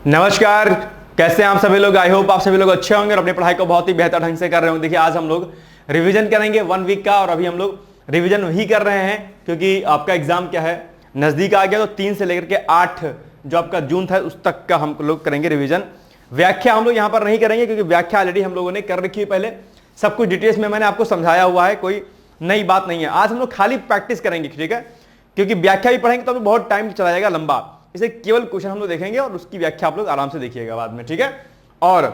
नमस्कार। कैसे हैं आप सभी लोग। आई होप आप सभी लोग अच्छे होंगे और अपनी पढ़ाई को बहुत ही बेहतर ढंग से कर रहे होंगे। देखिए आज हम लोग रिवीजन करेंगे 1 वीक का और अभी हम लोग रिवीजन ही कर रहे हैं क्योंकि आपका एग्जाम क्या है नजदीक आ गया। तो 3 से लेकर के 8 जो आपका जून था उस तक का हम लोग करेंगे रिवीजन। व्याख्या हम लोग यहाँ पर नहीं करेंगे क्योंकि व्याख्या ऑलरेडी हम लोगों ने कर रखी है पहले। सब कुछ डिटेल्स में मैंने आपको समझाया हुआ है, कोई नई बात नहीं है। आज हम लोग खाली प्रैक्टिस करेंगे, ठीक है, क्योंकि व्याख्या भी पढ़ेंगे तो बहुत टाइम चला जाएगा लंबा। इसे केवल क्वेश्चन हम लोग देखेंगे और उसकी व्याख्या आप लोग आराम से देखिएगा बाद में, ठीक है। और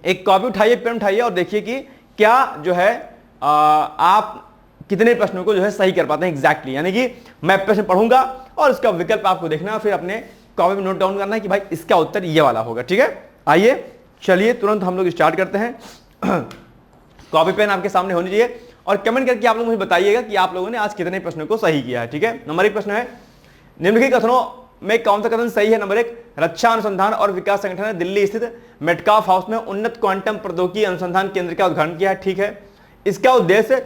एक कॉपी उठाइए, पेन उठाइए और देखिए कि क्या जो है आप कितने प्रश्नों को जो है सही कर पाते हैं एग्जैक्टली। यानी कि मैं प्रश्न पढ़ूंगा और इसका विकल्प आपको देखना है, फिर अपने कॉपी में नोट डाउन करना है कि भाई इसका उत्तर ये वाला होगा, ठीक है। आइए चलिए तुरंत हम लोग स्टार्ट करते हैं। कॉपी पेन आपके सामने होनी चाहिए और कमेंट करके आप लोग मुझे बताइएगा कि आप लोगों ने आज कितने प्रश्नों को सही किया है, ठीक है। नंबर 1 प्रश्न है, निम्नलिखित कथनों में कौन सा कथन सही है। नंबर 1, रक्षा अनुसंधान और विकास संगठन ने दिल्ली स्थित मेटकाफ हाउस में उन्नत क्वांटम प्रौद्योगिकी अनुसंधान केंद्र का उद्घाटन किया है, ठीक है। इसका उद्देश्य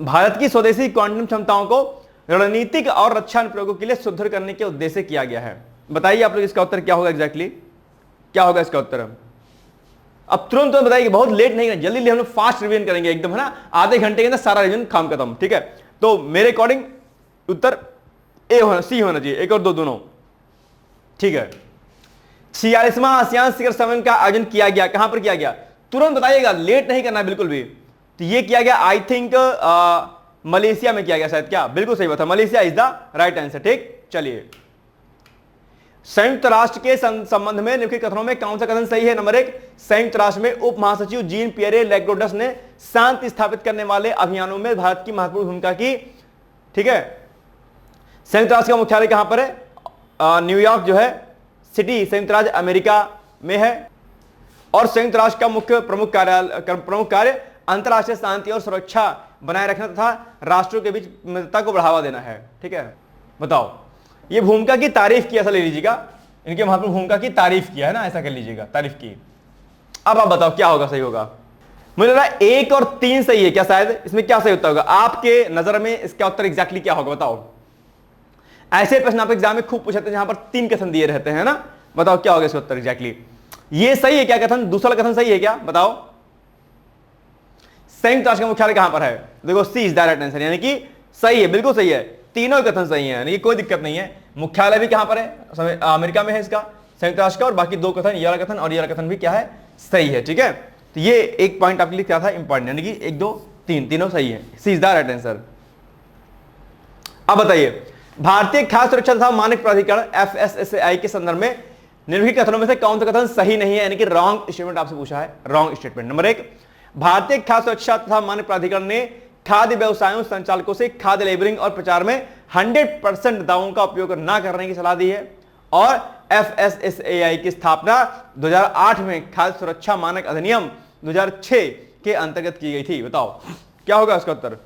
भारत की स्वदेशी क्वांटम क्षमताओं को रणनीतिक और रक्षा अनुप्रयोगों के लिए सुदृढ़ करने के उद्देश्य से किया गया है। बताइए आप लोग इसका उत्तर क्या होगा एग्जैक्टली, क्या होगा इसका उत्तर। अब तुरंत बताइए, बहुत लेट नहीं करना, जल्दी जल्दी हम लोग फास्ट रिवीजन करेंगे एकदम, है ना। आधे घंटे के अंदर सारा रिवीजन काम खत्म, ठीक है। तो मेरे अकॉर्डिंग उत्तर ए होना, सी होना चाहिए, 1 और 2 दोनों, ठीक है। 46वां आसियान शिखर सम्मेलन का आयोजन किया गया, कहां पर किया गया, तुरंत बताइएगा, लेट नहीं करना बिल्कुल भी। तो ये किया गया आई थिंक मलेशिया में किया गया शायद, क्या बिल्कुल सही बात है, Malaysia is the right answer, ठीक। चलिए, संयुक्त राष्ट्र के संबंध में निम्नलिखित कथनों में कौन सा कथन सही है। नंबर 1, संयुक्त राष्ट्र में उप महासचिव जीन पियरे लेग्रोडस ने शांति स्थापित करने वाले अभियानों में भारत की महत्वपूर्ण भूमिका की, ठीक है। संयुक्त राष्ट्र का मुख्यालय कहां पर है, न्यूयॉर्क जो है सिटी संयुक्त राज्य अमेरिका में है। और संयुक्त राष्ट्र का मुख्य प्रमुख कार्य अंतरराष्ट्रीय शांति और सुरक्षा बनाए रखना तथा राष्ट्रों के बीच मित्रता को बढ़ावा देना है, ठीक है। बताओ, ये भूमिका की तारीफ की, ऐसा ले लीजिएगा, इनके महत्वपूर्ण भूमिका की तारीफ किया है ना, ऐसा कर लीजिएगा, तारीफ की। अब आप बताओ क्या होगा, सही होगा। मुझे लग रहा है 1 और 3 सही है क्या, शायद इसमें क्या सही उत्तर होगा आपके नजर में, इसका उत्तर एग्जैक्टली क्या होगा बताओ। ऐसे प्रश्न आप एग्जाम में खूब पूछते हैं जहां पर 3 कथन दिए रहते हैं ना। बताओ क्या होगा इसका उत्तर एग्जैक्टली। ये सही है क्या कथन, दूसरा कथन सही है क्या, बताओ। संयुक्त राष्ट्र का मुख्यालय कहां पर है, देखो सी इज द राइट आंसर, यानी कि सही है, बिल्कुल सही है, तीनों कथन सही है, यानी कि कोई दिक्कत नहीं है। मुख्यालय भी कहां पर है, अमेरिका में है इसका, संयुक्त राष्ट्र का, और बाकी 2 कथन, ये वाला कथन और ये वाला कथन भी क्या है, सही है, ठीक है। तो ये एक पॉइंट आपके लिए क्या था इंपॉर्टेंट, यानी कि 1 2 3 तीनों सही है, सी इज द राइट आंसर। अब बताइए, भारतीय खाद्य सुरक्षा तथा मानक प्राधिकरण FSSAI के संदर्भ में निम्नलिखित कथनों में से कौन सा कथन सही नहीं है, यानी कि रॉन्ग स्टेटमेंट आपसे पूछा है, रॉन्ग स्टेटमेंट। नंबर 1, भारतीय खाद्य सुरक्षा तथा मानक प्राधिकरण ने खाद्य व्यवसायों संचालकों से खाद्य लेबलिंग और प्रचार में 100% दावों का उपयोग न करने की सलाह दी है। और FSSAI की स्थापना 2008 में खाद्य सुरक्षा मानक अधिनियम 2006 के अंतर्गत की गई थी। बताओ क्या होगा इसका उत्तर,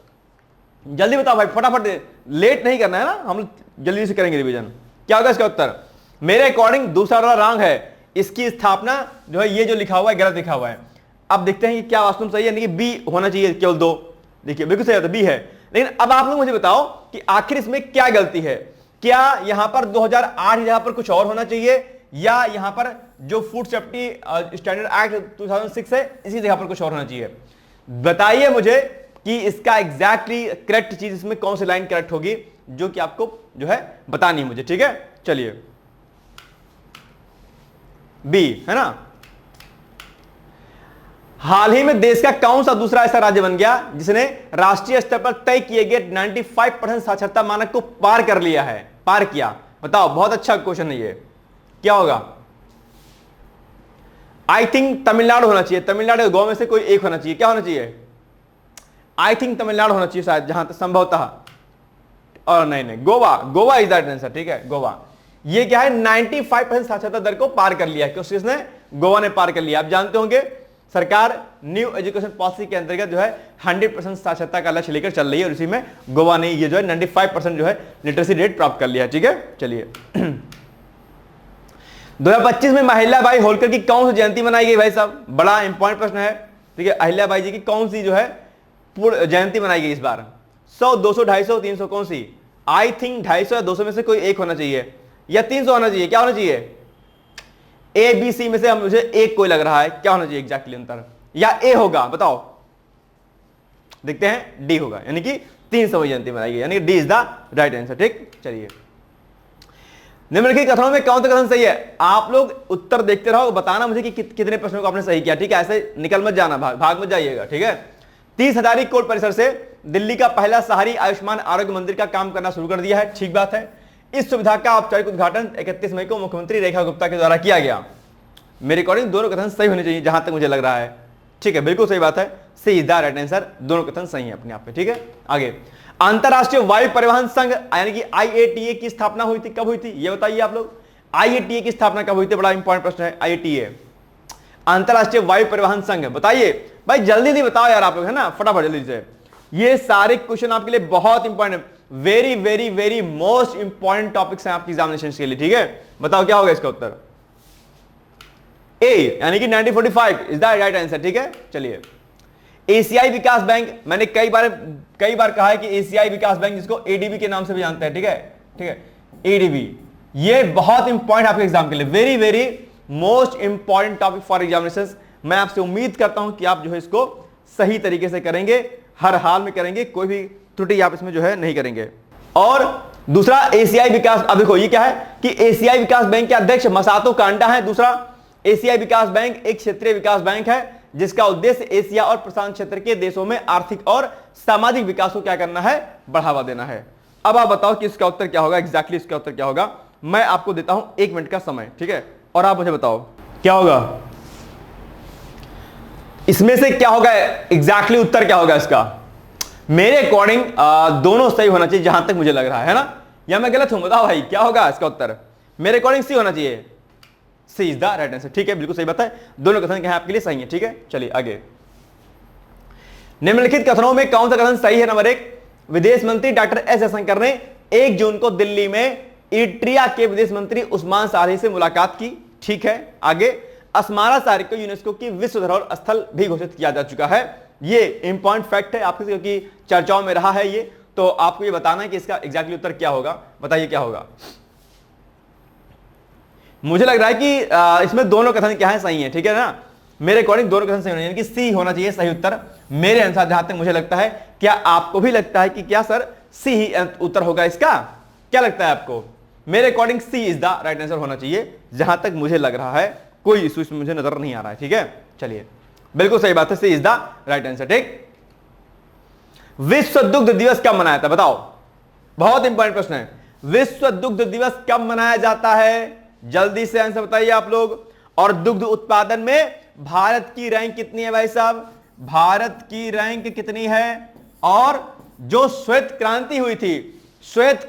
जल्दी बताओ भाई, फटाफट, लेट नहीं करना है ना, हम जल्दी से करेंगे रिवीजन। क्या होगा इसका उत्तर, मेरे अकॉर्डिंग दूसरा वाला रॉन्ग है, इसकी स्थापना जो है ये जो लिखा हुआ है गलत लिखा हुआ है। अब देखते हैं कि क्या वास्तव में सही है, यानी कि बी होना चाहिए केवल 2, देखिए बिल्कुल सही है, बी है। लेकिन अब आप लोग मुझे बताओ कि आखिर इसमें क्या गलती है, क्या यहां पर 2008 यहां पर कुछ और होना चाहिए, या यहां पर जो फूड सेफ्टी स्टैंडर्ड एक्ट 2006 है इसी जगह पर कुछ और होना चाहिए। बताइए मुझे कि इसका एग्जैक्टली करेक्ट चीज इसमें कौन सी लाइन करेक्ट होगी, जो कि आपको जो है बतानी है मुझे, ठीक है। चलिए, बी है ना। हाल ही में देश का कौन सा दूसरा ऐसा राज्य बन गया जिसने राष्ट्रीय स्तर पर तय किए गए 95% साक्षरता मानक को पार कर लिया है, पार किया, बताओ। बहुत अच्छा क्वेश्चन है ये, क्या होगा। आई थिंक तमिलनाडु होना चाहिए, तमिलनाडु गो में से कोई एक होना चाहिए, क्या होना चाहिए, आई थिंक तमिलनाडु होना चाहिए शायद, जहां तक संभवतः, और नहीं, गोवा इज दैट आंसर, ठीक है, गोवा। ये क्या है, 95% साक्षरता दर को पार कर लिया है, किसने, गोवा ने पार कर लिया। आप जानते होंगे सरकार न्यू एजुकेशन पॉलिसी के अंतर्गत जो है 100% साक्षरता का लक्ष्य लेकर चल रही है, और इसी में गोवा ने ये जो है 95% जो है लिटरेसी रेट प्राप्त कर लिया है, ठीक है। चलिए, 2025 में अहिल्याबाई होलकर की कौन सी जयंती मनाई गई भाई साहब, बड़ा इंपॉर्टेंट प्रश्न है, ठीक है। अहिल्याबाई जी की कौन सी जो है पूर्ण जयंती मनाई गई इस बार, 100 200 250 300 कौन सी, आई थिंक 250 या 200 में से कोई एक होना चाहिए, या 300 होना चाहिए, क्या होना चाहिए, ए बी सी में से मुझे एक कोई लग रहा है, क्या होना चाहिए एग्जैक्टली आंसर? या ए होगा, बताओ, देखते हैं डी होगा, यानी कि 3 समझती बनाई गई, यानी D is the right answer. ठीक, चलिए निम्नलिखित कथनों में कौन सा कथन सही है? आप लोग उत्तर देखते रहो, बताना मुझे कि कितने प्रश्नों को आपने सही किया। ठीक है, ऐसे निकल मत जाना, भाग मत जाइएगा। ठीक है, 30,000 करोड़ परिसर से दिल्ली का पहला शहरी आयुष्मान आरोग्य मंदिर का काम करना शुरू कर दिया है, ठीक बात है। इस सुविधा का औपचारिक उद्घाटन 31 मई को मुख्यमंत्री रेखा गुप्ता के द्वारा किया गया। मेरे अकॉर्डिंग दोनों कथन सही होने चाहिए, जहां तक मुझे लग रहा है। ठीक है, बिल्कुल सही बात है, सी इज द राइट आंसर, दोनों कथन सही है अपने आप पे। ठीक है, आगे, अंतरराष्ट्रीय वायु परिवहन संघ यानी कि IATA की स्थापना हुई थी, कब हुई थी ये बताइए आप लोग। IATA की स्थापना कब हुई थी? बड़ा इंपॉर्टेंट प्रश्न है। IATA अंतरराष्ट्रीय वायु परिवहन संघ, बताइए भाई, जल्दी नहीं बताओ यार आप लोग, है ना, फटाफट जल्दी से। ये सारे क्वेश्चन आपके लिए बहुत important, very very very most important topics हैं आपकी एग्जामिनेशन के लिए। ठीक है, बताओ क्या होगा इसका उत्तर? ए यानी कि 1945 इज द राइट आंसर। ठीक है, चलिए, एशियाई विकास बैंक, मैंने कई बार कहा है कि एशियाई विकास बैंक, जिसको ADB के नाम से भी जानते हैं। ठीक है, ठीक है, ADB, ये बहुत इंपॉर्टेंट आपके एग्जाम के लिए, very very most important topic for examination. मैं आपसे उम्मीद करता हूं कि आप जो है इसको सही तरीके से करेंगे, हर हाल में करेंगे, कोई भी त्रुटि आप इसमें जो है नहीं करेंगे। और दूसरा, एशियाई विकास, अब देखो ये क्या है कि एशियाई विकास बैंक के अध्यक्ष मसातो कांडा है। दूसरा, एशियाई विकास बैंक एक क्षेत्रीय विकास बैंक है जिसका उद्देश्य एशिया और प्रशांत क्षेत्र के देशों में आर्थिक और सामाजिक विकास को क्या करना है? बढ़ावा देना है। अब आप बताओ कि इसका उत्तर क्या होगा, एग्जैक्टली इसका उत्तर क्या होगा। मैं आपको देता हूं 1 मिनट का समय, ठीक है, और आप मुझे बताओ क्या होगा इसमें से, क्या होगा एग्जैक्टली उत्तर क्या होगा इसका। मेरे अकॉर्डिंग दोनों सही होना चाहिए, जहां तक मुझे लग रहा है ना, या मैं गलत हूं? बताओ भाई क्या होगा इसका उत्तर। मेरे अकॉर्डिंग सी होना चाहिए, सी इज द राइट आंसर। ठीक है, बिल्कुल सही बात है, दोनों कथन क्या है आपके लिए सही है। ठीक है, चलिए आगे, निम्नलिखित कथनों में कौन सा कथन सही है? नंबर 1, विदेश मंत्री डॉक्टर एस जयशंकर ने 1 जून को दिल्ली में इरिट्रिया के विदेश मंत्री उस्मान सालेह से मुलाकात की। ठीक है, आगे, अस्मारा शहर को यूनेस्को की विश्व धरोहर स्थल भी घोषित किया जा चुका है। ये इंपॉर्टेंट फैक्ट है आपके, क्योंकि चर्चाओं में रहा है ये, तो आपको ये बताना है कि इसका एग्जैक्टली उत्तर क्या होगा। बताइए क्या होगा। मुझे लग रहा है कि इसमें दोनों कथन क्या है सही है। ठीक है ना, मेरे अकॉर्डिंग दोनों कथन सही होने, यानी कि सी होना चाहिए सही उत्तर मेरे अनुसार, जहां तक मुझे लगता है। क्या आपको भी लगता है कि क्या सर सी ही उत्तर होगा इसका? क्या लगता है आपको? मेरे according C is the right answer होना चाहिए, जहां तक मुझे लग रहा है। कोई इशू इसमें मुझे नजर नहीं आ रहा है। ठीक है, चलिए, बिल्कुल सही बात है, सी इज द राइट आंसर। ठीक, विश्व दुग्ध दिवस कब मनाया था? बताओ, बहुत इंपॉर्टेंट प्रश्न है। विश्व दुग्ध दिवस कब मनाया जाता है? जल्दी से आंसर बताइए आप लोग। और दुग्ध उत्पादन में भारत की रैंक कितनी है भाई साहब? भारत की रैंक कितनी है? और जो श्वेत क्रांति हुई थी, श्वेत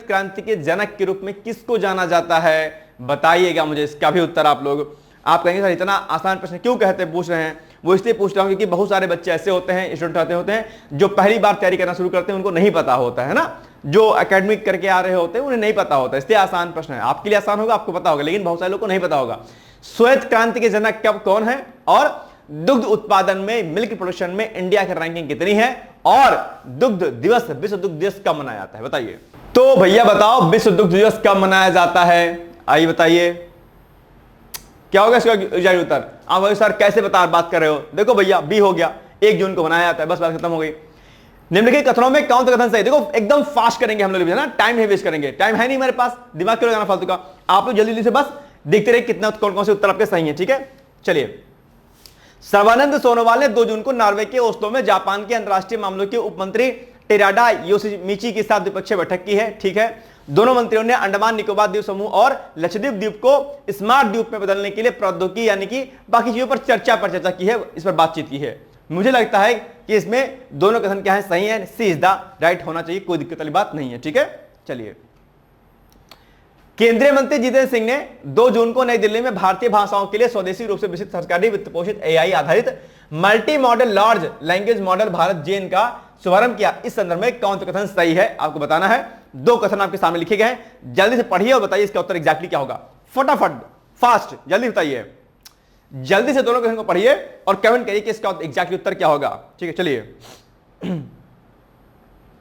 क्रांति के जनक के रूप में किसको जाना जाता है? बताइएगा मुझे इसका भी उत्तर आप लोग। आप कहेंगे सर इतना आसान प्रश्न क्यों पूछ रहे हैं? वो इसलिए पूछ रहा हूं क्योंकि बहुत सारे बच्चे ऐसे होते हैं, स्टूडेंट होते हैं जो पहली बार तैयारी करना शुरू करते हैं, उनको नहीं पता होता है ना, जो एकेडमिक करके आ रहे होते हैं उन्हें नहीं पता होता, इसलिए आसान प्रश्न है। आपके लिए आसान होगा, आपको पता होगा, लेकिन बहुत सारे लोगों को नहीं पता होगा। श्वेत क्रांति के जनक कब कौन है? और दुग्ध उत्पादन में, मिल्क प्रोडक्शन में इंडिया की रैंकिंग कितनी है? और दुग्ध दिवस, विश्व दुग्ध दिवस कब मनाया जाता है? बताइए। तो भैया बताओ, विश्व दुग्ध दिवस कब मनाया जाता है? आइए बताइए क्या होगा इसका एग्जैक्ट उत्तर। आप भाई सर कैसे बात कर रहे हो? देखो भैया, बी हो गया, 1 जून को मनाया जाता है, बस बात खत्म हो गई। निम्नलिखित कथनों में कौन सा कथन सही? देखो एकदम फास्ट करेंगे हम लोग ना, टाइम नहीं वेस्ट करेंगे, टाइम है नहीं मेरे पास, दिमाग क्यों लगाना फालतू का। आप लोग जल्दी से बस देखते रहे कितना कौन से उत्तर आपके सही है। ठीक है, चलिए, सर्बानंद सोनोवाल ने 2 जून को नॉर्वे के ओस्लो में जापान के अंतरराष्ट्रीय मामलों के उपमंत्री टेराडा योशिमिची के साथ द्विपक्षीय बैठक की है। ठीक है, दोनों मंत्रियों ने अंडमान निकोबार द्वीप समूह और लक्षद्वीप द्वीप को स्मार्ट द्वीप में बदलने के लिए प्रौद्योगिकी यानी कि बाकी चीजों पर चर्चा की है, इस पर बातचीत की है। मुझे लगता है कि इसमें दोनों कथन क्या है सही है, सी इज द राइट होना चाहिए, कोई दिक्कत वाली बात नहीं है। ठीक है, चलिए, केंद्रीय मंत्री जितेंद्र सिंह ने 2 जून को नई दिल्ली में भारतीय भाषाओं के लिए स्वदेशी रूप से विकसित सरकारी वित्त पोषित AI आधारित multi modal large language model Bharat JN का शुभारंभ किया। इस संदर्भ में कौन सा कथन सही है आपको बताना है। 2 कथन आपके सामने लिखे गए हैं, जल्दी से पढ़िए और बताइए इसका उत्तर एग्जैक्टली क्या होगा। फटाफट, फास्ट, जल्दी बताइए, जल्दी से दोनों कथन को पढ़िए और कमेंट करिए कि इसका एग्जैक्टली उत्तर क्या होगा। ठीक है, चलिए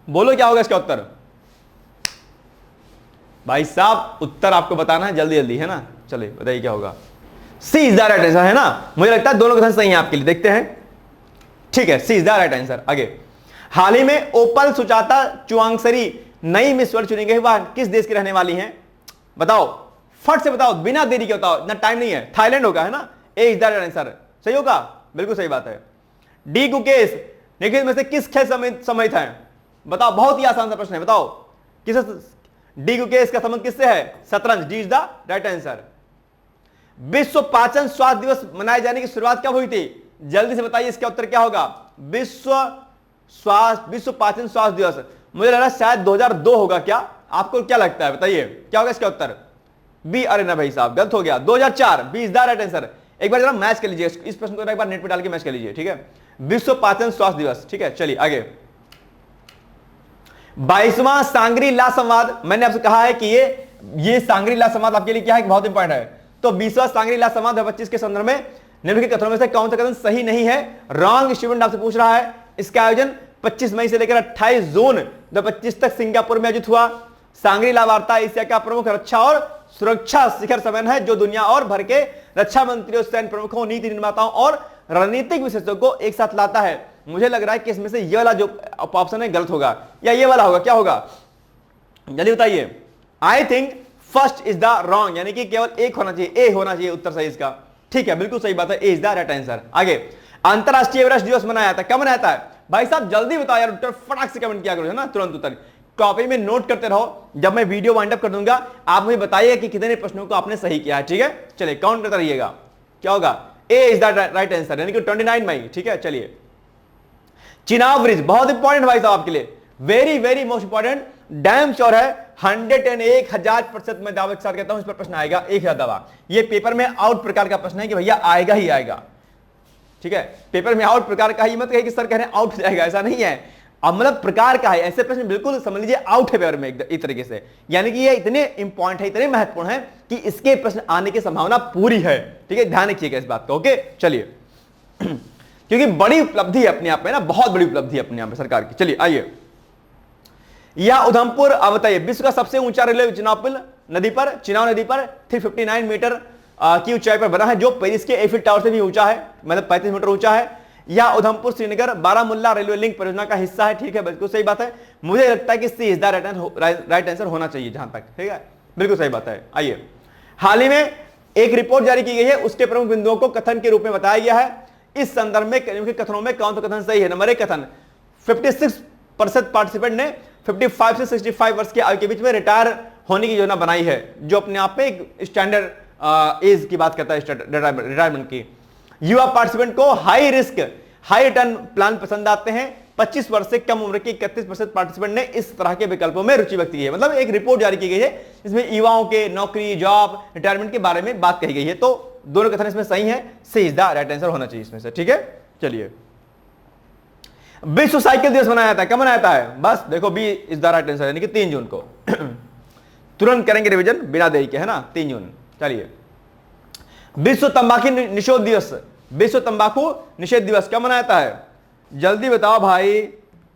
बोलो क्या होगा इसका उत्तर। भाई साहब उत्तर आपको बताना है जल्दी जल्दी, है ना, चलिए बताइए क्या होगा। सी इज द राइट आंसर, है ना। मुझे लगता है दोनों कथन सही हैं आपके लिए, देखते हैं। ठीक है, सी इज द राइट आंसर। आगे, हाल ही में ओपल सुचाता चुआंगसरी नई मिस वर्ल्ड चुनी गई, वह किस देश की रहने वाली हैं? बताओ, फट से बताओ, बिना देरी के बताओ, इतना टाइम नहीं है। थाईलैंड होगा, है ना। ए इज द राइट आंसर, सही होगा, बिल्कुल सही बात है। डी गुकेश निखिल में से किस खेल सम्मिलित है? बताओ, बहुत ही आसान सा प्रश्न है, बताओ किस डी गुकेश का संबंध किससे है? शतरंज, D is the right answer. विश्व पाचन स्वास्थ्य दिवस मनाए जाने की शुरुआत कब हुई थी? जल्दी से बताइए, इसका उत्तर क्या होगा? विश्व पाचन स्वास्थ्य दिवस, मुझे लग रहा है शायद 2002 होगा। क्या आपको क्या लगता है, बताइए क्या होगा इसका उत्तर? बी। अरे ना भाई साहब, गलत हो गया, 2004। B is the right answer. एक बार जरा मैच कर लीजिए इस प्रश्न को, एक बार नेट पे डाल के मैच कर लीजिए, ठीक है। विश्व पाचन स्वास्थ्य दिवस, ठीक है। चलिए आगे, 22वां सांगरी ला संवाद, मैंने आपसे कहा है कि ये सांगरी ला संवाद आपके लिए क्या है, बहुत इंपॉर्टेंट है। तो 20वां सांगरी ला संवाद 2025 के संदर्भ में निम्नलिखित कथनों में से कौन सा कथन सही नहीं है? रॉन्ग स्टूडेंट आपसे पूछ रहा है। इसका आयोजन 25 मई से लेकर 28 जून 2025 तक सिंगापुर में आयोजित हुआ। सांगरी ला वार्ता एशिया का प्रमुख रक्षा और सुरक्षा शिखर सम्मेलन है, जो दुनिया और भर के रक्षा मंत्रियों, सैन्य प्रमुखों, नीति निर्माताओं और रणनीतिक विशेषज्ञों को एक साथ लाता है। मुझे लग रहा है कि इसमें से ये वाला जो ऑप्शन है गलत होगा, या ये वाला होगा। क्या होगा, जल्दी बताइए। I think first is the wrong, यानी कि केवल एक होना चाहिए, ए होना चाहिए उत्तर सही इसका। ठीक है, बिल्कुल सही बात है, ए इज द राइट आंसर। आगे, अंतरराष्ट्रीय एवरेस्ट दिवस मनाया था, कब मनाया था? भाई साहब जल्दी बताओ यार, उत्तर फटाक से कमेंट किया करो, है ना, तुरंत उत्तर कॉपी में नोट करते रहो। जब मैं वीडियो वाइंड अप कर दूंगा, आप मुझे बताइए कि कितने प्रश्नों को आपने सही किया है, ठीक है। चलिए काउंट करते रहिएगा। क्या होगा? ए इज द राइट आंसर, यानी कि 29 मई, ठीक है। चलिए, चिनाब ब्रिज बहुत इंपॉर्टेंट भाई साहब आपके लिए, very very most important, damn sure है 101,000% मैं दावा के साथ कहता हूं इस पर प्रश्न आएगा, 1000 दावा। ये पेपर में आउट प्रकार का प्रश्न है कि भैया आएगा ही आएगा, ठीक है। पेपर में आउट प्रकार का ही मत कहिए कि सर कह रहे हैं आउट हो जाएगा, ऐसा नहीं है। अब मतलब प्रकार का है, ऐसे प्रश्न बिल्कुल समझ लीजिए आउट है पेपर में एक तरीके से, यानी कि ये इतने इंपॉर्टेंट है, इतने महत्वपूर्ण है कि इसके प्रश्न आने की संभावना पूरी है, ठीक है। ध्यान रखिएगा इस बात का, ओके। चलिए, क्योंकि बड़ी उपलब्धि है अपने आप में ना, बहुत बड़ी उपलब्धि है अपने आप में सरकार की। चलिए आइए, यह उधमपुर, अब बताइए, विश्व का सबसे ऊंचा रेलवे चिनाब नदी पर 359 मीटर की ऊंचाई पर बना है, जो पेरिस के एफिल टावर से भी ऊंचा है, मतलब 35 मीटर ऊंचा है। यह उधमपुर श्रीनगर बारामुल्ला रेलवे लिंक परियोजना का हिस्सा है, ठीक है, बिल्कुल सही बात है। मुझे लगता है कि सी इज द राइट आंसर होना चाहिए जहां तक, ठीक है, बिल्कुल सही बात है। आइए, हाल ही में एक रिपोर्ट जारी की गई है, उसके प्रमुख बिंदुओं को कथन के रूप में बताया गया है। इस संदर्भ में कथनों में कौन सा कथन सही है? नंबर 1 कथन, 56% पार्टिसिपेंट ने 55 से 65 वर्ष की आयु के बीच में रिटायर होने की योजना बनाई है, जो अपने आप में एक स्टैंडर्ड एज की बात करता है, रिटायरमेंट की। युवा पार्टिसिपेंट को high risk high return plan पसंद आते हैं। 25 वर्ष से कम उम्र के 31% पार्टिसिपेंट ने इस तरह के विकल्पों में रुचि व्यक्त की है। मतलब एक रिपोर्ट जारी की गई है, इसमें युवाओं के नौकरी, जॉब, रिटायरमेंट के बारे में बात कही गई है। तो दोनों कथन इसमें सही है, सी इज द राइट आंसर होना चाहिए इसमें से, ठीक है। चलिए, विश्व साइकिल दिवस मनाया जाता है, कब मनाया जाता है? बस देखो, B is the right answer, यानी कि 3 जून को। तुरंत करेंगे रिवीजन बिना देरी के, है ना, 3 जून। चलिए, विश्व तंबाकू निषेध दिवस, विश्व तंबाकू निषेध दिवस कब मनाया जाता है? जल्दी बताओ भाई,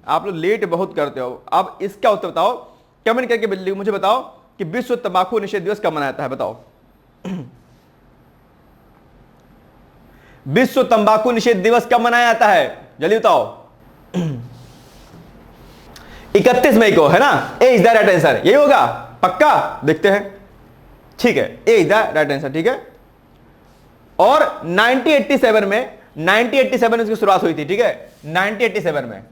आप लोग लेट बहुत करते हो। अब इसका उत्तर बताओ, कमेंट करके मुझे बताओ कि विश्व तंबाकू निषेध दिवस कब मनाया जाता है, बताओ। विश्व तंबाकू निषेध दिवस कब मनाया जाता है, जल्दी बताओ। 31 मई को, है ना। ए इज द राइट आंसर, यही होगा पक्का, देखते हैं, ठीक है, ए इज द राइट आंसर, ठीक है। और 1987 में इसकी शुरुआत हुई थी, ठीक है। 1987 में,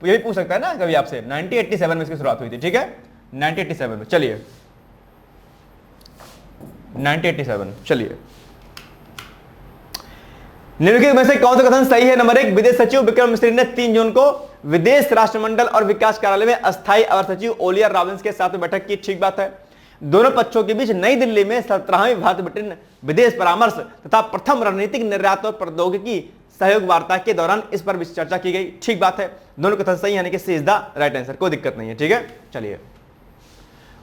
यही पूछ सकता है ना कभी आपसे, 1987 में इसकी शुरुआत हुई थी, ठीक है, 1987 में। चलिए, 1987, चलिए, निम्नलिखित में से कौन सा कथन सही है? नंबर 1, विदेश सचिव विक्रम मिस्री ने 3 जून को विदेश राष्ट्रमंडल और विकास कार्यालय में अस्थायी अवर सचिव ओलियर रॉबिन्स के साथ में बैठक की, ठीक बात है। दोनों पक्षों के बीच नई दिल्ली में 17वीं भारत ब्रिटेन विदेश परामर्श तथा प्रथम रणनीतिक निर्यात और प्रौद्योगिकी सहयोग वार्ता के दौरान इस पर चर्चा की गई, ठीक बात है। दोनों कथन सही, यानी कि सी इज द राइट आंसर, कोई दिक्कत नहीं है, ठीक है। चलिए,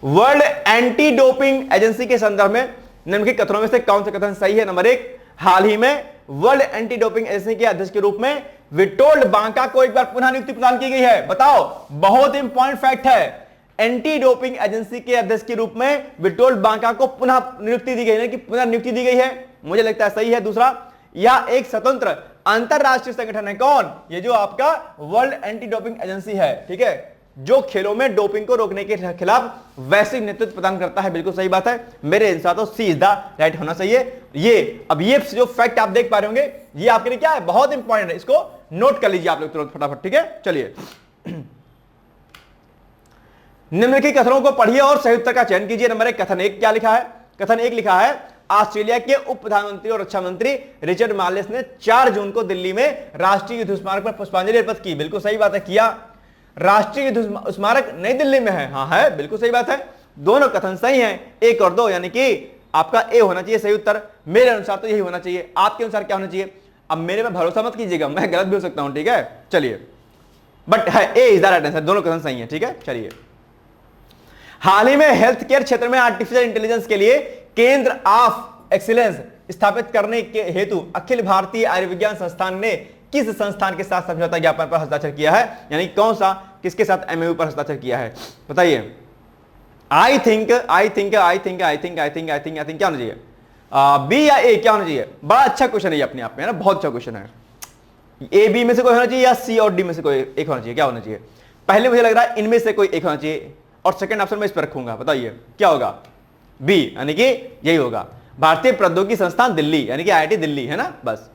वर्ल्ड एंटी डोपिंग एजेंसी के संदर्भ में निम्नलिखित कथनों में से कौन सा कथन सही है? नंबर 1, हाल ही में वर्ल्ड एंटी डोपिंग एजेंसी के अध्यक्ष के रूप में विटोल्ड बांका को एक बार पुनः नियुक्ति प्रदान की गई है। बताओ, बहुत इंपॉर्टेंट फैक्ट है, एंटी डोपिंग एजेंसी के अध्यक्ष के रूप में विटोल बांका को पुनः नियुक्ति दी गई है, कि पुनः नियुक्ति दी गई है। मुझे लगता है सही है। दूसरा, यह एक स्वतंत्र अंतरराष्ट्रीय संगठन है। कौन? ये जो आपका वर्ल्ड एंटी डोपिंग एजेंसी है, ठीक है, जो खेलों में डोपिंग को रोकने के खिलाफ वैश्विक नेतृत्व प्रदान करता है। बिल्कुल सही बात है। मेरे अनुसार तो सी इज द राइट होना चाहिए। ये अब ये जो फैक्ट आप देख पा रहे होंगे, ये आपके लिए क्या है, बहुत इंपॉर्टेंट है। इसको नोट कर लीजिए आप लोग तुरंत फटाफट, ठीक है। चलिए, निम्नलिखित कथनों को पढ़िए और सही उत्तर का चयन कीजिए। नंबर 1, कथन 1 क्या लिखा है? कथन 1 लिखा है, ऑस्ट्रेलिया के उप प्रधानमंत्री और रक्षा मंत्री रिचर्ड मार्लेस ने 4 जून को दिल्ली में राष्ट्रीय युद्ध स्मारक पर पुष्पांजलि अर्पित की। बिल्कुल सही बात है, किया। राष्ट्रीय युद्ध स्मारक नई दिल्ली में है। हाँ है, बिल्कुल सही बात है। दोनों कथन सही हैं, 1 और 2, यानी कि आपका ए होना चाहिए सही उत्तर। मेरे अनुसार तो यही होना चाहिए। आपके अनुसार क्या होना चाहिए? अब मेरे पे भरोसा मत कीजिएगा, मैं गलत भी हो सकता हूं, ठीक है। चलिए, बट है ए इज द राइट आंसर, दोनों कथन सही है, ठीक है। चलिए, हाल ही में हेल्थ केयर क्षेत्र में आर्टिफिशियल इंटेलिजेंस के लिए केंद्र ऑफ एक्सीलेंस स्थापित करने के हेतु अखिल भारतीय आयुर्विज्ञान संस्थान ने किस संस्थान के साथ समझौता ज्ञापन पर हस्ताक्षर किया है? यानी कौन सा, किसके साथ एमओयू पर हस्ताक्षर किया है? बताइए। आई थिंक क्या होना चाहिए? बी या ए, क्या होना चाहिए? बड़ा अच्छा क्वेश्चन है अपने आप में, है ना, बहुत अच्छा क्वेश्चन है। ए बी में से कोई होना चाहिए या सी और डी में से कोई एक होना चाहिए? क्या होना चाहिए? पहले मुझे लग रहा है इनमें से कोई एक होना चाहिए, और सेकंड ऑप्शन में इस पर रखूंगा। बताइए क्या होगा? बी, यानी कि यही होगा, भारतीय प्रौद्योगिकी संस्थान दिल्ली, यानी कि आईआईटी दिल्ली, है ना, बस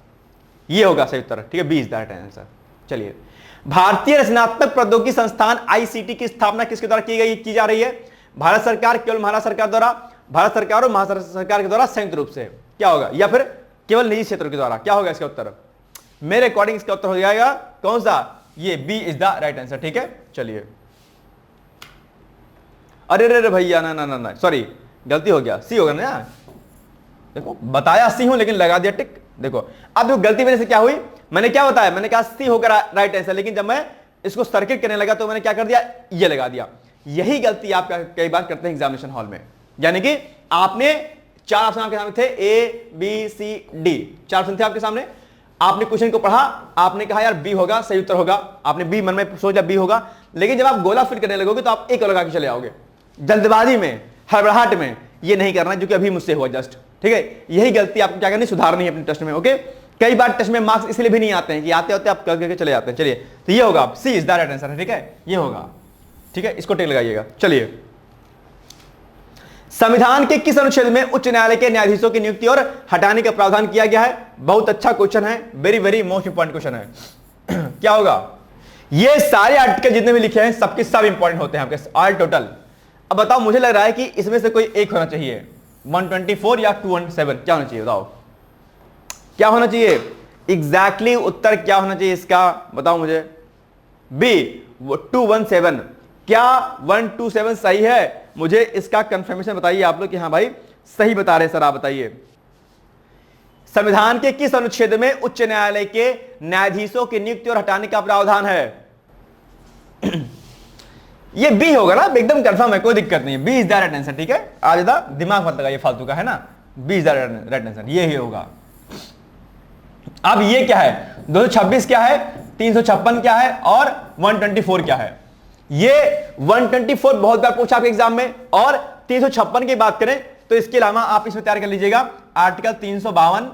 ये होगा सही उत्तर, ठीक है। B is the right answer. चलिए, भारतीय रचनात्मक प्रौद्योगिकी संस्थान आईसीटी की स्थापना किसके द्वारा की जा रही है? भारत सरकार, केवल महाराष्ट्र सरकार द्वारा, भारत सरकार और महाराष्ट्र सरकार के द्वारा संयुक्त रूप से, क्या होगा, या फिर केवल निजी क्षेत्र के द्वारा? क्या होगा इसका उत्तर? मेरे अकॉर्डिंग इसका उत्तर हो जाएगा कौन सा? ये B is the right answer, ठीक है। चलिए, अरे रे भैया, ना सॉरी, गलती हो गया, सी होगा ना। देखो, बताया सी हूं लेकिन लगा दिया टिक। देखो, अब जो गलती मेरे से क्या हुई, मैंने क्या बताया, मैंने कहा सी होगा राइट आंसर, लेकिन जब मैं इसको सर्किट करने लगा तो मैंने क्या कर दिया, ये लगा दिया। यही गलती आप कई बार करते हैं एग्जामिनेशन हॉल में, यानी कि आपने 4 ऑप्शन आपके सामने थे, A B C D, 4 option थे आपके सामने। आपने क्वेश्चन को पढ़ा, आपने कहा यार बी होगा, सही उत्तर होगा, आपने बी मन में सोचा बी होगा, लेकिन जब आप गोला फिट करने लगोगे तो आप एक लगा के चले आओगे, जल्दबाजी में, हड़बड़ाहट में। ये नहीं करना जो कि अभी मुझसे हुआ जस्ट, ठीक है। यही गलती आपको क्या करनी, सुधारनी है अपने टेस्ट में, ओके। कई बार टेस्ट में मार्क्स इसलिए भी नहीं आते हैं कि आते होते आप करके चले जाते हैं। चलिए, तो ये होगा, सी इज द राइट आंसर है, ठीक है, ये होगा, ठीक है, इसको टिक लगाइएगा। चलिए, संविधान के किस अनुच्छेद में उच्च न्यायालय के न्यायाधीशों की नियुक्ति और हटाने का प्रावधान किया गया है? बहुत अच्छा क्वेश्चन है, very very most important question है। क्या होगा? ये सारे आर्टिकल जितने भी लिखे हैं सबके सब इंपॉर्टेंट होते हैं आपके, ऑल टोटल। अब बताओ, मुझे लग रहा है कि इसमें से कोई एक होना चाहिए, 124 या 217, क्या होना चाहिए बताओ? क्या होना चाहिए एग्जैक्टली उत्तर क्या होना चाहिए इसका, बताओ मुझे। बी 217, क्या 127 सही है? मुझे इसका कंफर्मेशन बताइए आप लोग कि हाँ भाई सही बता रहे हैं सर, आप बताइए। संविधान के किस अनुच्छेद में उच्च न्यायालय के न्यायाधीशों की नियुक्ति और हटाने का प्रावधान है? ये बी होगा ना, एकदम कंफर्म है, कोई दिक्कत नहीं है, B is the right answer, ठीक है। आज दिमाग मत लगाइए फालतू का, है ना, B is the right answer, ये ही होगा। अब ये क्या है, 226 क्या है, 356 क्या है और 124 क्या है? ये 124 बहुत बार पूछा आपके एग्जाम में, और 356 की बात करें तो इसके अलावा आप इसमें तैयार कर लीजिएगा आर्टिकल 352,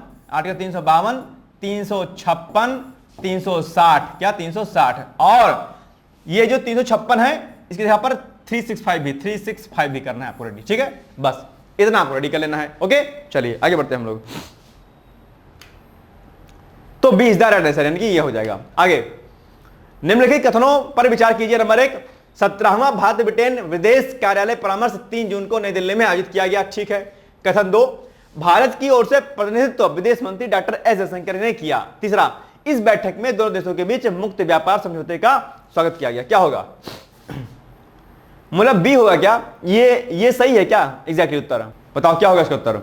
356, 360, क्या 360, और ये जो 356 है इसके यहां पर 365 भी करना है आपको रेडी, ठीक है। बस इतना आपको रेडी कर लेना है, ओके। चलिए आगे बढ़ते हैं हम लोग। तो 20 राइट आंसर, यानी कि ये हो जाएगा। आगे, निम्नलिखित कथनों पर विचार कीजिए। नंबर 1, 17वां भारत ब्रिटेन विदेश कार्यालय परामर्श 3 जून को नई दिल्ली में आयोजित किया गया, ठीक है। कथन 2, भारत की ओर से प्रतिनिधित्व विदेश मंत्री डॉक्टर एस जयशंकर ने किया। तीसरा, इस बैठक में दोनों देशों के बीच मुक्त व्यापार समझौते का स्वागत किया गया। क्या होगा, मतलब बी होगा क्या? ये सही है क्या एग्जैक्टली उत्तर? बताओ क्या होगा इसका उत्तर?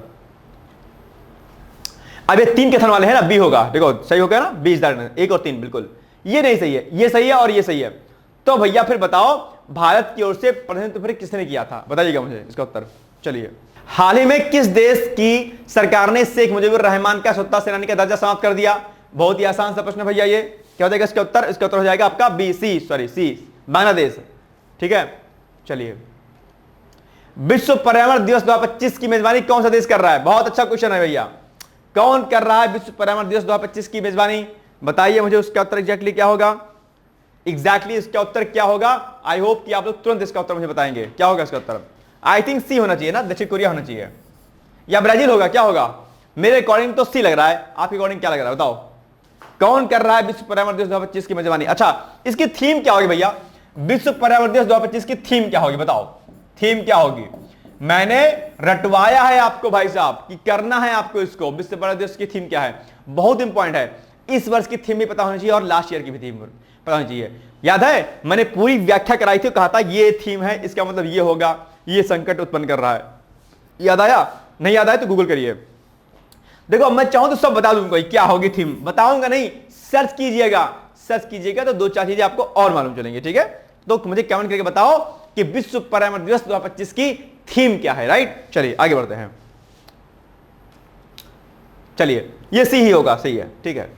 अब ये 3 कथन वाले हैं ना, बी होगा, देखो सही होगा ना, बी इज द 1 और 3 बिल्कुल। ये नहीं सही है, ये सही है और ये सही है। तो भैया फिर बताओ भारत की ओर से प्रतिनिधित्व फिर किसने किया था, बताइएगा मुझे इसका उत्तर। चलिए, हाल ही में किस देश की सरकार ने शेख मुजीबुर रहमान का स्वतंत्रता सेनानी का दर्जा समाप्त कर दिया? बहुत ही आसान सा प्रश्न भैया, ये क्या हो जाएगा इसका उत्तर? इसका उत्तर हो जाएगा आपका बी, सी, बांग्लादेश, ठीक है। चलिए, विश्व पर्यावरण दिवस 2025 की मेजबानी कौन सा देश कर रहा है? बहुत अच्छा क्वेश्चन है भैया, कौन कर रहा है विश्व पर्यावरण दिवस 2025 की मेजबानी? बताइए मुझे उसका उत्तर एग्जैक्टली क्या होगा, एग्जैक्टली इसका उत्तर क्या होगा? आई होप कि आप लोग तुरंत इसका उत्तर मुझे बताएंगे, क्या होगा इसका उत्तर? आई थिंक सी होना चाहिए ना, दक्षिण कोरिया होना चाहिए, या ब्राजील होगा, क्या होगा? मेरे अकॉर्डिंग तो सी लग रहा है, आपके अकॉर्डिंग क्या लग रहा है बताओ? कौन कर रहा है विश्व पर्यावरण दिवस 2025 की मेजबानी? अच्छा, इसकी थीम क्या होगी भैया? विश्व पर्यावरण दिवस 2025 की थीम क्या होगी बताओ? थीम क्या होगी? मैंने रटवाया है आपको भाई साहब कि करना है आपको इसको। विश्व पर्यावरण दिवस की थीम क्या है? बहुत इंपॉर्टेंट है, इस वर्ष की थीम भी पता होनी चाहिए और लास्ट ईयर की भी थीम पता होनी चाहिए। याद है मैंने पूरी व्याख्या कराई थी, कहा था ये थीम है, इसका मतलब ये होगा, ये संकट उत्पन्न कर रहा है। याद आया? नहीं याद आया तो गूगल करिए। देखो मैं चाहूं तो सब बता दूंगा क्या होगी थीम, बताऊंगा नहीं, सर्च कीजिएगा, सर्च कीजिएगा तो दो चार चीजें आपको और मालूम चलेंगी। ठीक है, तो मुझे कमेंट करके बताओ कि विश्व पर्यावरण दिवस 2025 की थीम क्या है। राइट, चलिए आगे बढ़ते हैं। चलिए ये सी ही होगा, सही है, ठीक है।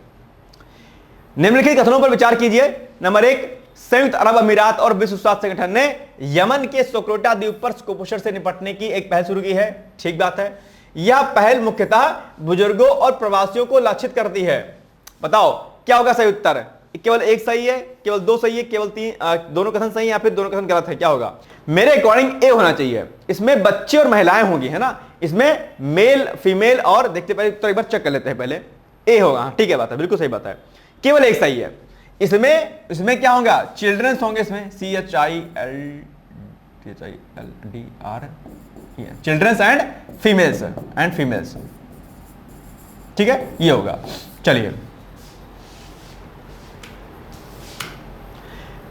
निम्नलिखित कथनों पर विचार कीजिए। नंबर 1, संयुक्त अरब अमीरात और विश्व स्वास्थ्य संगठन ने यमन के सोकोट्रा द्वीप पर कुपोषण से निपटने की एक पहल शुरू की है। ठीक बात है। यह पहल मुख्यतः बुजुर्गों और प्रवासियों को लक्षित करती है। बताओ क्या होगा सही उत्तर? केवल एक सही है, केवल दो सही है, केवल तीन, दोनों कथन सही है या फिर दोनों कथन गलत है? क्या होगा? मेरे अकॉर्डिंग ए होना चाहिए। इसमें बच्चे और महिलाएं होंगी, है ना, इसमें मेल फीमेल और देखते पहले तो एक बार चेक कर लेते हैं पहले। ए होगा, ठीक है, बात है, बिल्कुल सही बात है, केवल एक सही है। इसमें क्या होगा? चिल्ड्रंस होंगे इसमें, CHILDR, चिल्ड्रंस एंड फीमेल्स, ठीक है, ये होगा। चलिए,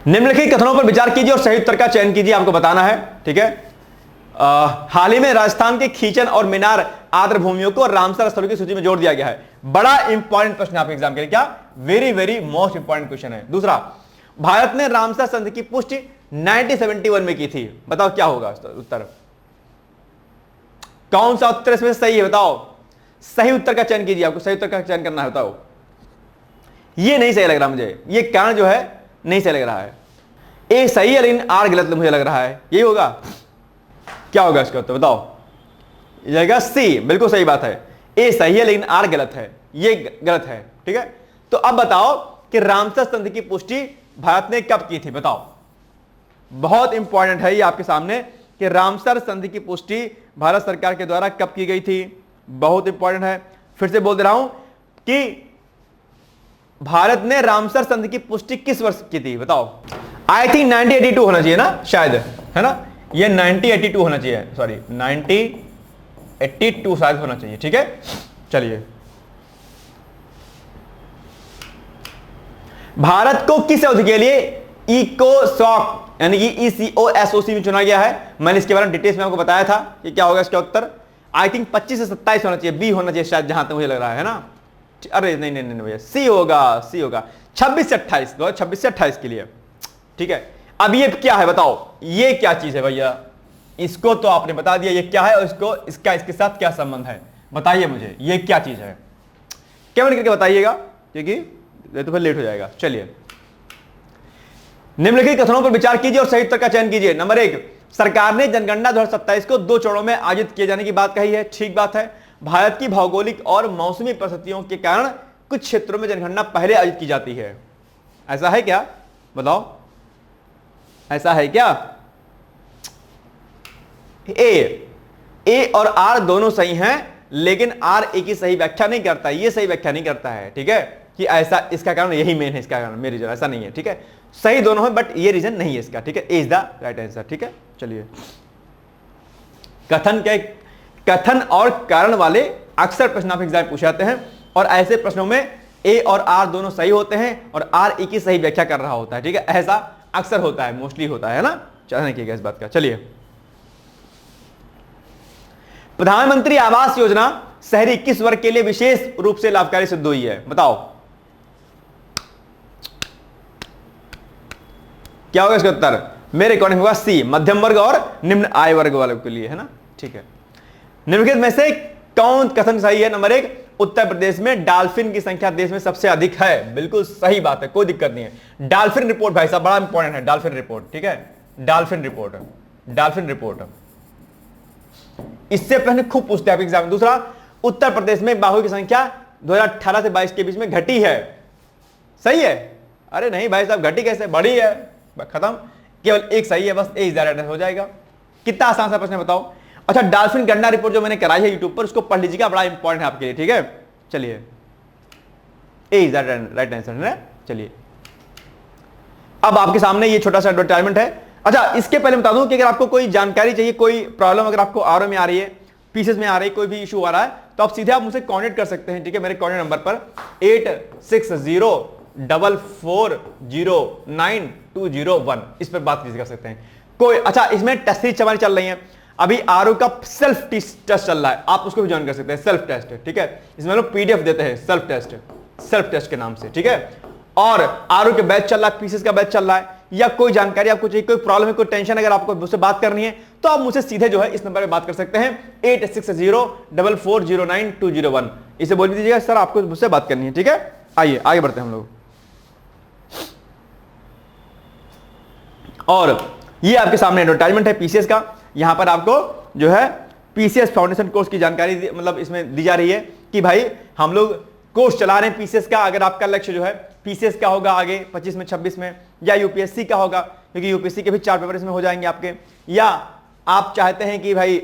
निम्नलिखित कथनों पर विचार कीजिए और सही उत्तर का चयन कीजिए, आपको बताना है। ठीक है, हाल ही में राजस्थान के खींचन और मीनार आर्द्र भूमियों को रामसर स्थलों की सूची में जोड़ दिया गया है। बड़ा इंपॉर्टेंट प्रश्न आपके एग्जाम के लिए, क्या? Very very most important question है। दूसरा, भारत ने रामसर संधि की पुष्टि 1971 में की थी। बताओ क्या होगा उत्तर? कौन सा उत्तर इसमें सही है बताओ? सही उत्तर का चयन कीजिए, आपको सही उत्तर का चयन करना है। बताओ, ये नहीं सही लग रहा मुझे, ये कारण जो है नहीं सही लग रहा है। ए सही है लेकिन आर गलत मुझे लग रहा है, यही होगा। क्या होगा इसका उत्तर बताओ? जाएगा सी, बिल्कुल सही बात है। ए सही है लेकिन आर गलत है, ये गलत है। ठीक है, तो अब बताओ कि रामसर संधि की पुष्टि भारत ने कब की थी? बताओ, बहुत इंपॉर्टेंट है ये आपके सामने कि रामसर संधि की पुष्टि भारत सरकार के द्वारा कब की गई थी। बहुत इंपॉर्टेंट है, फिर से बोल दे रहा हूं कि भारत ने रामसर संधि की पुष्टि किस वर्ष की थी? बताओ। आई थिंक 1982 होना चाहिए ना, शायद, है ना, ये 1982 होना चाहिए, सॉरी 1982 शायद होना चाहिए। ठीक है, चलिए, भारत को किस अवधि के लिए इकोसॉक यानी कि ECOSOC में चुना गया है? मैंने इसके बारे में डिटेल्स में आपको बताया था कि क्या होगा इसका उत्तर। आई थिंक 25 से 27 होना चाहिए, बी होना चाहिए शायद, जहां तक मुझे लग रहा है ना। अरे नहीं नहीं नहीं भैया, सी होगा, सी होगा, 26 से 28, 26 से 28 के लिए। ठीक है, अब ये क्या है बताओ? ये क्या चीज है भैया? इसको तो आपने बता दिया ये क्या है और इसके साथ क्या संबंध है, बताइए मुझे, ये क्या चीज है? कमेंट करके बताइएगा, क्योंकि तो फिर लेट हो जाएगा। चलिए, निम्नलिखित कथनों पर विचार कीजिए और सही उत्तर का चयन कीजिए। नंबर 1, सरकार ने जनगणना 2027 को 2 चरणों में आयोजित किए जाने की बात कही है। ठीक बात है। भारत की भौगोलिक और मौसमी परिस्थितियों के कारण कुछ क्षेत्रों में जनगणना पहले आयोजित की जाती है। ऐसा है क्या? बताओ, ऐसा है क्या? ए और आर दोनों सही हैं, लेकिन आर ए की सही व्याख्या नहीं करता, ये सही व्याख्या नहीं करता है। ठीक है, कि ऐसा इसका कारण यही मेन है, इसका कारण मेन रीजन ऐसा नहीं है। ठीक है, सही दोनों है बट ये रीजन नहीं है इसका। ठीक है, ए इज द राइट आंसर। ठीक है, चलिए, कथन और कारण वाले अक्सर प्रश्न आप एग्जाम पूछे जाते हैं और ऐसे प्रश्नों में ए और आर दोनों सही होते हैं और आर ए की सही व्याख्या कर रहा होता है। ठीक है, ऐसा अक्सर होता है, मोस्टली होता है ना, ध्यान रखिएगा इस बात का। चलिए, प्रधानमंत्री आवास योजना शहरी किस वर्ग के लिए विशेष रूप से लाभकारी सिद्ध हुई है? बताओ क्या होगा इसका उत्तर? मेरे अकॉर्डिंग होगा सी, मध्यम वर्ग और निम्न आय वर्ग वालों के लिए, है ना। ठीक है, निम्नलिखित में से कौन कथन सही है? नंबर 1, उत्तर प्रदेश में डॉल्फिन की संख्या देश में सबसे अधिक है। बिल्कुल सही बात है, कोई दिक्कत नहीं है। डॉल्फिन रिपोर्ट भाई साहब बड़ा इंपॉर्टेंट है, डॉल्फिन रिपोर्ट। ठीक है, डॉल्फिन रिपोर्ट डॉल्फिन रिपोर्ट। इससे पहले खूब पूछते हैं एग्जाम में। दूसरा, उत्तर प्रदेश में बाघों की संख्या 2018 से 22 के बीच में घटी है। सही है? अरे नहीं भाई साहब, घटी कैसे, बढ़ी है। खत्म, केवल एक सही है, बस ए इज द राइट आंसर हो जाएगा। कितना आसान सा प्रश्न है बताओ। अच्छा, डॉल्फिन गणना रिपोर्ट जो मैंने कराई है यूट्यूब पर, उसको पढ़ लीजिएगा, बड़ा इंपॉर्टेंट है आपके लिए। ठीक है, चलिए, ए इज द राइट आंसर है। चलिए, अब आपके सामने ये छोटा सा एडवर्टाइजमेंट है। अच्छा, इसके पहले बता दूं कि अगर आपको कोई जानकारी चाहिए, कोई प्रॉब्लम अगर आपको आर में आ रही है, पीसेस में आ रही है, कोई भी इशू आ रहा है, तो आप सीधे आप मुझसे कॉन्टेक्ट कर सकते हैं। ठीक है, मेरे कॉन्टेक्ट नंबर पर 860444092001, इस पर बात कर सकते हैं कोई। अच्छा, इसमें टेस्ट सीरीज हमारी चल रही है अभी। आरओ का सेल्फ टेस्ट चल रहा है, आप उसको भी ज्वाइन कर सकते हैं। सेल्फ टेस्ट, ठीक है, इसमें लोग पीडीएफ देते हैं सेल्फ टेस्ट के नाम से। ठीक है, और आरओ के बैच चल रहा है, पीसेस का बैच चल रहा है, या कोई जानकारी आपको चाहिए, कोई प्रॉब्लम है, कोई टेंशन, अगर आपको मुझसे बात करनी है, तो आप मुझसे सीधे जो है इस नंबर पे बात कर सकते हैं 860444092001। इसे बोल दीजिएगा सर आपको मुझसे बात करनी है। ठीक है, आइए आगे बढ़ते हैं हम लोग। और ये आपके सामने एडवर्टाइजमेंट है पीसीएस का। यहां पर आपको जो है पीसीएस फाउंडेशन कोर्स की जानकारी मतलब इसमें दी जा रही है कि भाई हम लोग कोर्स चला रहे हैं पीसीएस का। अगर आपका लक्ष्य जो है पीसीएस का होगा आगे 25 में 26 में, या यूपीएससी का होगा, क्योंकि यूपीएससी के भी 4 पेपर इसमें हो जाएंगे आपके, या आप चाहते हैं कि भाई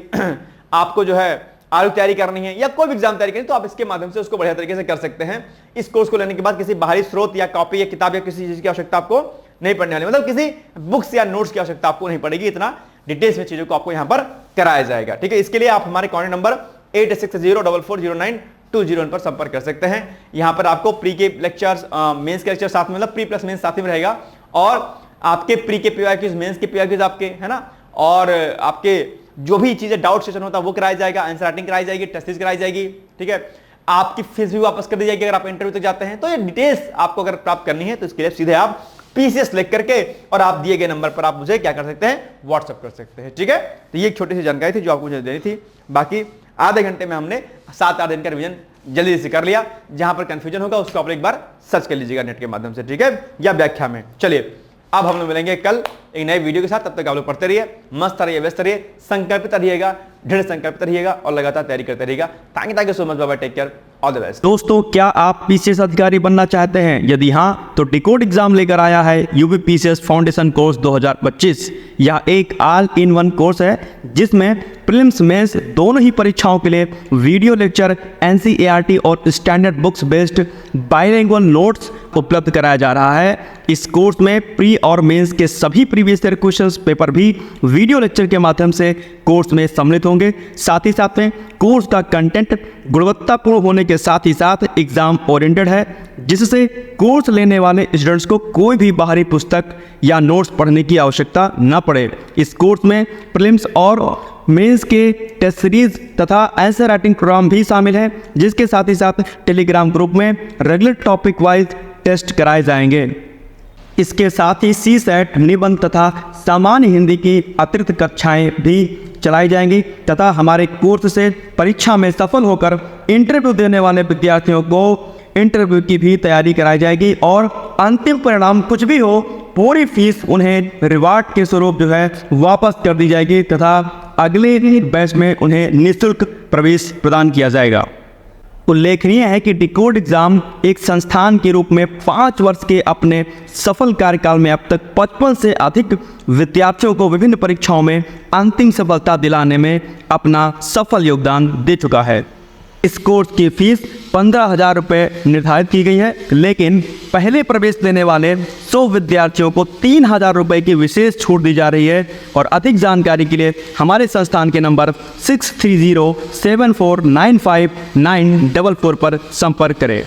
आपको जो है आरओ तैयारी करनी है या कोई भी एग्जाम तैयारी करनी, तो आप इसके माध्यम से उसको बढ़िया तरीके से कर सकते हैं। इस कोर्स को लेने के बाद किसी बाहरी स्रोत या कॉपी या किताब या किसी चीज की आवश्यकता आपको नहीं पड़ने वाली, मतलब किसी बुक्स या नोट्स की आवश्यकता आपको नहीं पड़ेगी। इतना डिटेल्स में चीजों को आपको यहां पर कराया जाएगा। ठीक है, इसके लिए आप हमारे कॉन्टैक्ट नंबर 860444092001 पर संपर्क कर सकते हैं। यहां पर आपको प्री के लेक्चर्स, मेंस के लेक्चर साथ में, मतलब प्री प्लस मेंस साथ में रहेगा, और आपके प्री के पीवाईक्यूज, मेंस के पीवाईक्यूज आपके, है ना, और आपके जो भी चीजें डाउट सेशन होता है वो कराया जाएगा, आंसर राइटिंग कराई जाएगी, टेस्ट कराई जाएगी। ठीक है, आपकी फीस भी वापस कर दी जाएगी अगर आप इंटरव्यू तक जाते हैं। तो ये डिटेल्स आपको अगर प्राप्त करनी है तो इसके लिए सीधे आप पीसीएस लिख करके और आप दिए गए नंबर पर आप मुझे क्या कर सकते हैं, व्हाट्सएप कर सकते हैं। ठीक है, तो ये एक छोटी सी जानकारी थी जो आपको मुझे देनी थी। बाकी आधे घंटे में हमने 7-8 दिन का रिवीजन जल्दी से कर लिया। जहां पर कंफ्यूजन होगा उसको आप एक बार सर्च कर लीजिएगा नेट के माध्यम से। ठीक है, या व्याख्या में। चलिए, अब हम लोग मिलेंगे कल एक नए वीडियो के साथ। तब तक आप लोग पढ़ते रहिए, मस्त रहिए, व्यस्त रहिए, संकल्पित रहिएगा, दृढ़ संकल्पित रहिएगा और लगातार तैयारी करते रहिएगा। Thank you so much, bye bye, take care, all the best. दोस्तों, क्या आप पीसीएस अधिकारी बनना चाहते हैं? यदि हाँ, तो डिकोड एग्जाम लेकर आया है यूपी पीसीएस फाउंडेशन कोर्स 2025। यह एक ऑल इन वन कोर्स है जिसमें प्रीलिम्स मेंस दोनों ही परीक्षाओं के लिए वीडियो लेक्चर, एनसीईआरटी और standard books based bilingual notes उपलब्ध कराया जा रहा है। इस कोर्स में प्री और मेंस के सभी प्रीवियस ईयर क्वेश्चंस पेपर भी वीडियो लेक्चर के माध्यम से कोर्स में सम्मिलित होंगे। साथ ही साथ में कोर्स का कंटेंट गुणवत्तापूर्ण होने के साथ ही साथ एग्जाम ओरिएंटेड है, जिससे कोर्स लेने वाले स्टूडेंट्स को कोई भी बाहरी पुस्तक या नोट्स पढ़ने की आवश्यकता न पड़े। इस कोर्स में प्रीलिम्स और मेंस के टेस्ट सीरीज तथा आंसर राइटिंग प्रोग्राम भी शामिल है, जिसके साथ ही साथ टेलीग्राम ग्रुप में रेगुलर टॉपिक वाइज टेस्ट कराए जाएंगे। इसके साथ ही सीसेट, निबंध तथा सामान्य हिंदी की अतिरिक्त कक्षाएं भी चलाई जाएंगी तथा हमारे कोर्स से परीक्षा में सफल होकर इंटरव्यू देने वाले विद्यार्थियों को इंटरव्यू की भी तैयारी कराई जाएगी और अंतिम परिणाम कुछ भी हो, पूरी फीस उन्हें रिवार्ड के स्वरूप जो है वापस कर दी जाएगी तथा अगले बैच में उन्हें निःशुल्क प्रवेश प्रदान किया जाएगा। उल्लेखनीय है कि डिकोड एग्जाम एक संस्थान के रूप में 5 वर्ष के अपने सफल कार्यकाल में अब तक 55 से अधिक विद्यार्थियों को विभिन्न परीक्षाओं में अंतिम सफलता दिलाने में अपना सफल योगदान दे चुका है। इस कोर्स की फीस 15,000 रुपये निर्धारित की गई है, लेकिन पहले प्रवेश लेने वाले 100 विद्यार्थियों को 3,000 रुपये की विशेष छूट दी जा रही है। और अधिक जानकारी के लिए हमारे संस्थान के नंबर 6307495944 पर संपर्क करें।